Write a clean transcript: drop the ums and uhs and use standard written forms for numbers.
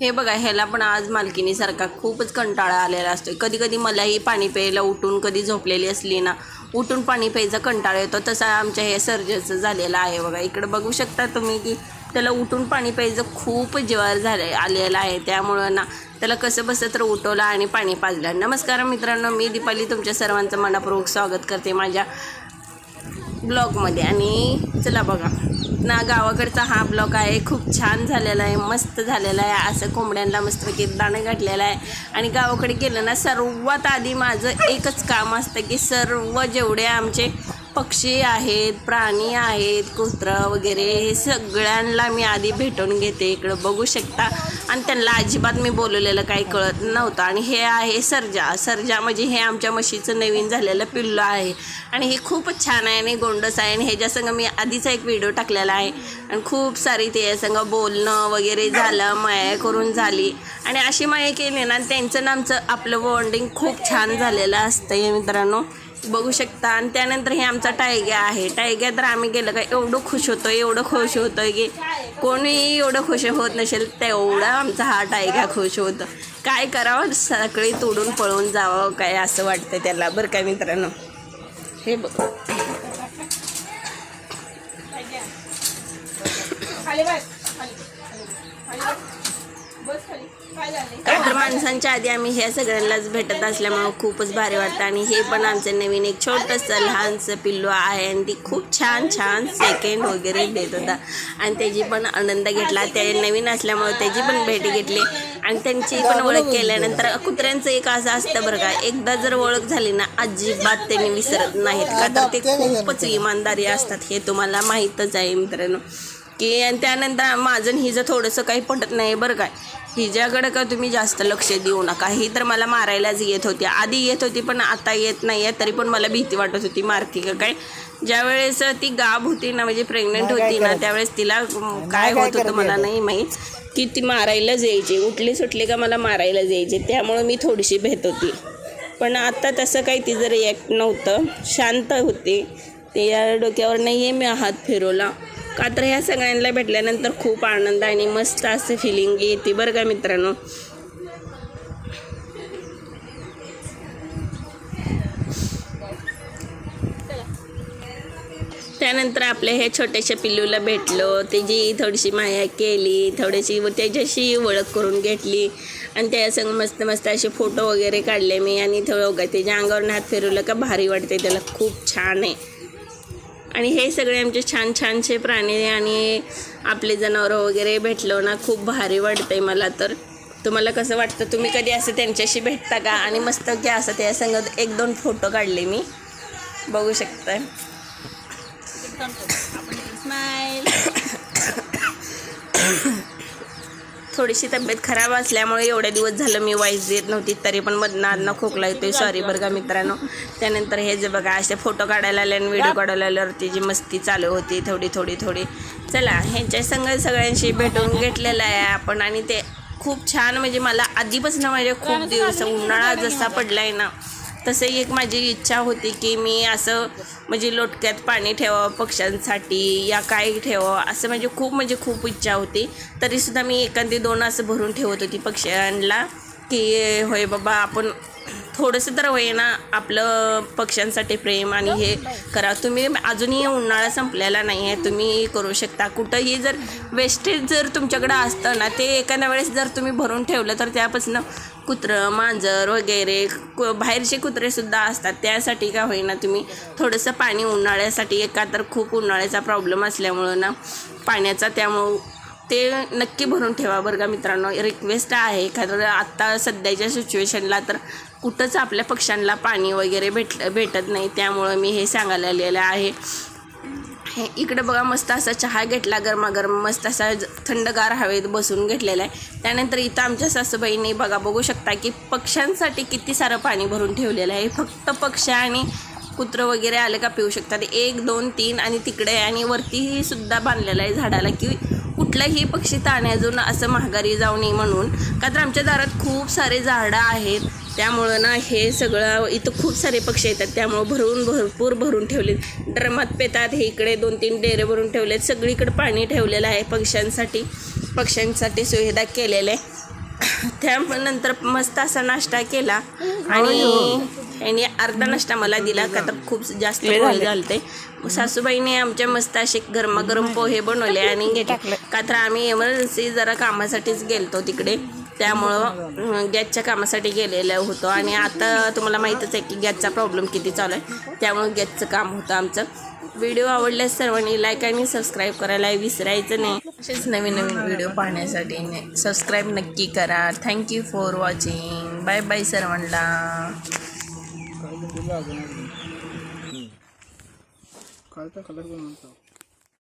हे बघा, ह्याला पण आज मालकिनीसारखा खूपच कंटाळा आलेला असतो. कधी कधी मलाही पाणी प्यायला उठून, कधी झोपलेली असली ना, उठून पाणी प्यायचा कंटाळा येतो. तसा आमच्या हे सर्जचं झालेलं आहे बघा. इकडे बघू शकता तुम्ही की त्याला उठून पाणी प्यायचं खूप जीवावर आलेलं आहे. त्यामुळं ना त्याला कसं बसं तर उठवलं आणि पाणी पाजलं. नमस्कार मित्रांनो, मी दीपाली तुमच्या सर्वांचं मनपूर्वक स्वागत करते माझ्या ब्लॉगमध्ये. आणि चला बघा ना, गावाकडचा हा ब्लॉग आहे. खूप छान झालेला आहे, मस्त झालेला आहे. असं कोंबड्यांना मस्तपैकी दाणं घातलेलं आहे. आणि गावाकडे गेलं ना, सर्वात आधी माझं एकच काम असतं की सर्व जेवढे आमचे पक्षी आहेत, प्राणी आहेत, कुत्रं वगैरे, हे सगळ्यांना मी आधी भेटून घेते. इकडं बघू शकता. आणि त्यांना अजिबात मी बोलवलेलं काही कळत नव्हतं. आणि हे आहे सर्जा म्हणजे हे आमच्या म्हशीचं नवीन झालेलं पिल्लू आहे. आणि हे खूपच छान आहे आणि गोंडस आहे. आणि ह्याच्यासंग मी आधीचा एक व्हिडिओ टाकलेला आहे. आणि खूप सारी त्याच्यासंग बोलणं वगैरे झालं, माया करून झाली. आणि अशी माया केली ना, त्यांचं आमचं आपलं बॉन्डिंग खूप छान झालेलं असतं मित्रांनो, बघू शकता. आणि त्यानंतर हे आमचा टायग्या आहे. टायग्या तर आम्ही गेलं का एवढं खुश होतं की कोणीही एवढं खुश होत नसेल तेवढा आमचा हा टायग्या खुश होतं. काय करावं, सकाळी तोडून पळून जावं काय असं वाटतं त्याला, बरं काय मित्रांनो. हे बघ, का तर माणसांच्या आधी आम्ही ह्या सगळ्यांनाच भेटत असल्यामुळं खूपच भारी वाटतं. आणि हे पण आमचं नवीन एक छोटंसं लहानसं पिल्लू आहे. आणि ती खूप छान सेकंड वगैरे देत होता. आणि त्याची पण आनंद घेतला. ते नवीन असल्यामुळं त्याची पण भेट घेतली. आणि त्यांची पण ओळख केल्यानंतर कुत्र्यांचं एक असं असतं बरं का, एकदा जर ओळख झाली ना, अजिबात त्यांनी विसरत नाहीत. का तर ते खूपच इमानदारी असतात, हे तुम्हाला माहीतच आहे मित्रांनो की. आणि त्यानंतर माझं हिचं थोडंसं काही पटत नाही बरं काय. हिच्याकडं का तुम्ही जास्त लक्ष देऊ नका. ही तर मला मारायलाच येत होती, आधी येत होती पण आता येत नाही आहे. तरी पण मला भीती वाटत होती मारती का काय. ज्यावेळेस ती गाभ होती ना, म्हणजे प्रेग्नंट होती ना, त्यावेळेस तिला काय होत होतं मला नाही माहीत, की ती मारायलाच यायची. उठली सुटली का मला मारायलाच यायची. त्यामुळं मी थोडीशी भेट होती. पण आता तसं काही तिचं रिॲक्ट नव्हतं, शांत होते. ते या डोक्यावर नाही आहे मी हात फिरवला. का तर ह्या सगळ्यांना भेटल्यानंतर खूप आनंद आणि मस्त असं फिलिंग येते बरं का मित्रांनो. त्यानंतर आपल्या हे छोट्याशा पिल्लूला भेटलो, त्याची थोडीशी माया केली, थोडीशी त्याच्याशी ओळख करून घेतली. आणि त्यासंग मस्त असे फोटो वगैरे काढले मी. आणि थोडं त्याच्या अंगावर हात फिरवलं का भारी वाटते, त्याला खूप छान आहे. आणि हे सगळे आमचे छानसे प्राणी आणि आपले जनावरं वगैरे भेटलो ना, खूप भारी वाटतंय मला. तर तुम्हाला कसं वाटतं, तुम्ही कधी असं त्यांच्याशी भेटता का? आणि मस्त की असं त्या संगत 1-2 फोटो काढले मी, बघू शकता. थोडीशी तब्येत खराब असल्यामुळे एवढे दिवस झालं मी वॉइस देत नव्हती, तरी पण मधनं खोकला येतोय, सॉरी बरं का मित्रांनो. त्यानंतर हे जे बघा असे फोटो काढायला आले आणि व्हिडिओ काढायला आल्यावर त्याची मस्ती चालू होती थोडी. चला, ह्यांच्या संग सगळ्यांशी भेटून घेतलेलं आहे आपण. आणि ते खूप छान, म्हणजे मला आधीपासून माझ्या खूप दिवस उन्हाळा जसा पडलाय ना, तसं एक माझी इच्छा होती की मी असं म्हणजे लोटक्यात पाणी ठेवावं पक्ष्यांसाठी या काय ठेवावं असं, म्हणजे खूप इच्छा होती. तरीसुद्धा मी 1-2 असं भरून ठेवत होती पक्ष्यांना, की होय बाबा आपण थोडंसं तर होईना आपलं पक्ष्यांसाठी प्रेम आणि हे करा. तुम्ही अजूनही उन्हाळा संपलेला नाही आहे, तुम्ही करू शकता. कुठंही जर वेस्टेज जर तुमच्याकडं असतं ना, ते एखाद्या वेळेस जर तुम्ही भरून ठेवलं तर त्यापासून कुत्रं मांजर वगैरे बाहेरचे कुत्रेसुद्धा असतात. त्यासाठी का होईना तुम्ही थोडंसं पाणी उन्हाळ्यासाठी, एका तर खूप उन्हाळ्याचा प्रॉब्लेम असल्यामुळं ना पाण्याचा, त्यामुळं ते नक्की भरून ठेवा बरं का मित्रांनो. रिक्वेस्ट आहे, एखादं आत्ता सध्याच्या सिच्युएशनला तर कुठंच आपल्या पक्ष्यांना पाणी वगैरे भेटत नाही. त्यामुळं मी हे सांगायला आलेलं आहे. हे इकडे बघा, मस्त असा चहा घेतला गरमागरम, मस्त असा थंडगार हवेत बसून घेतलेला आहे. त्यानंतर इथं आमच्या सासूबाईंनी बघू शकता की पक्ष्यांसाठी किती सारं पाणी भरून ठेवलेलं आहे. फक्त पक्षी आणि कुत्रं वगैरे आले का पिऊ शकतात. 1, 2, 3 आणि तिकडे आणि वरतीही सुद्धा बांधलेलं आहे झाडाला, की कुठलाही पक्षी ताण्याजून असं महागारी जाऊ नये म्हणून. का तर आमच्या दारात खूप सारे झाडं आहेत, त्यामुळं ना हे सगळं इथं खूप सारे पक्षी येतात. त्यामुळं भरपूर भरून ठेवले, ड्रमात पेतात. हे इकडे 2-3 डेरे भरून ठेवलेत. सगळीकडे पाणी ठेवलेलं आहे पक्ष्यांसाठी सुविधा केलेलं आहे. त्यानंतर मस्त असा नाश्ता केला आणि यांनी अर्धा नाश्ता मला दिला का तर खूप जास्त पोहे झालते. सासूबाईने आमच्या मस्त असे गरमागरम पोहे बनवले आणि घेतले का तर आम्ही एमर्जन्सी जरा कामासाठीच गेलतो तिकडे, त्यामुळं गॅसच्या कामासाठी गेलेलं होतो. आणि आता तुम्हाला माहीतच आहे की गॅसचा प्रॉब्लेम किती चालू आहे, त्यामुळं गॅसचं काम होतं आमचं. व्हिडिओ आवडल्यास सर्वांनी लाईक आणि सबस्क्राईब करायला विसरायचं नाही. असेच नवीन नवीन व्हिडिओ पाहण्यासाठी सबस्क्राईब नक्की करा. Thank you for watching. Bye bye सर्वांना. कालचा कलर पण म्हणतो.